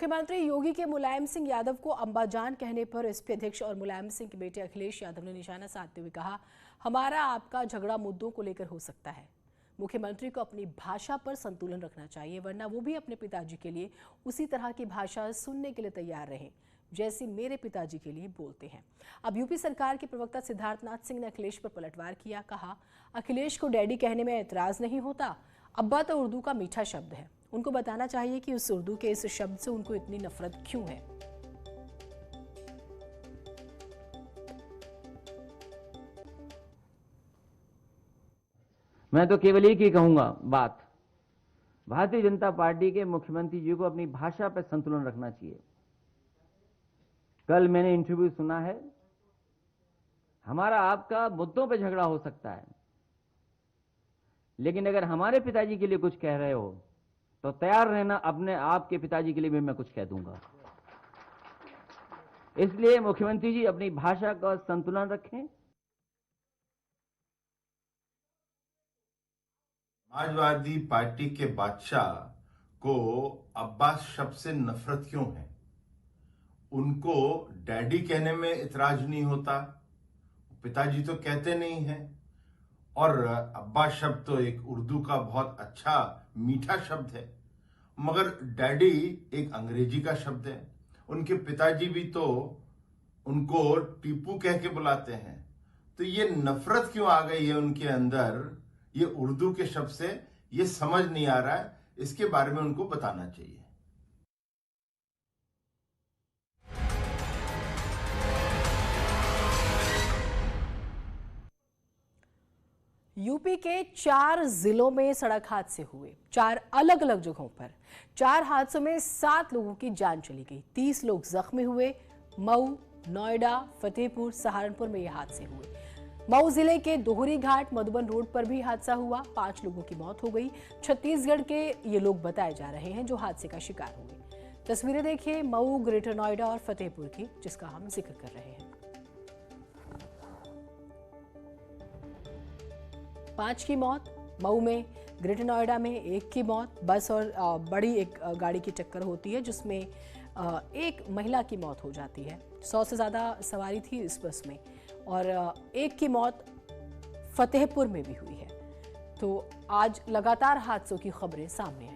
मुख्यमंत्री योगी के मुलायम सिंह यादव को अंबाजान कहने पर एसपी अध्यक्ष और मुलायम सिंह के बेटे अखिलेश यादव ने निशाना साधते हुए कहा, हमारा आपका झगड़ा मुद्दों को लेकर हो सकता है। मुख्यमंत्री को अपनी भाषा पर संतुलन रखना चाहिए, वरना वो भी अपने पिताजी के लिए उसी तरह की भाषा सुनने के लिए तैयार रहें जैसी मेरे पिताजी के लिए बोलते हैं। अब यूपी सरकार के प्रवक्ता सिद्धार्थनाथ सिंह ने अखिलेश पर पलटवार किया। कहा, अखिलेश को डैडी कहने में एतराज नहीं होता, अब्बा तो उर्दू का मीठा शब्द है, उनको बताना चाहिए कि उस उर्दू के इस शब्द से उनको इतनी नफरत क्यों है। मैं तो केवल एक ही कहूंगा बात, भारतीय जनता पार्टी के मुख्यमंत्री जी को अपनी भाषा पर संतुलन रखना चाहिए। कल मैंने इंटरव्यू सुना है, हमारा आपका मुद्दों पर झगड़ा हो सकता है, लेकिन अगर हमारे पिताजी के लिए कुछ कह रहे हो तो तैयार रहना, अपने आपके पिताजी के लिए भी मैं कुछ कह दूंगा। इसलिए मुख्यमंत्री जी अपनी भाषा का संतुलन रखें। समाजवादी पार्टी के बादशाह को अब्बास शब्द से नफरत क्यों है? उनको डैडी कहने में इतराज नहीं होता, पिताजी तो कहते नहीं हैं। और अब्बास शब्द तो एक उर्दू का बहुत अच्छा मीठा शब्द है, मगर डैडी एक अंग्रेजी का शब्द है। उनके पिताजी भी तो उनको टीपू कह के बुलाते हैं। तो ये नफरत क्यों आ गई है उनके अंदर ये उर्दू के शब्द से, ये समझ नहीं आ रहा है। इसके बारे में उनको बताना चाहिए। यूपी के 4 जिलों में सड़क हादसे हुए, 4 अलग अलग जगहों पर। 4 हादसों में 7 लोगों की जान चली गई, 30 लोग जख्मी हुए। मऊ, नोएडा, फतेहपुर, सहारनपुर में ये हादसे हुए। मऊ जिले के दोहरी घाट मधुबन रोड पर भी हादसा हुआ, 5 लोगों की मौत हो गई। छत्तीसगढ़ के ये लोग बताए जा रहे हैं जो हादसे का शिकार हुए। तस्वीरें देखिए मऊ, ग्रेटर नोएडा और फतेहपुर की, जिसका हम जिक्र कर रहे हैं। 5 की मौत मऊ में, ग्रेटर नोएडा में 1 की मौत। बस और बड़ी एक गाड़ी की टक्कर होती है जिसमें एक महिला की मौत हो जाती है। 100 से ज़्यादा सवारी थी इस बस में और 1 की मौत फतेहपुर में भी हुई है। तो आज लगातार हादसों की खबरें सामने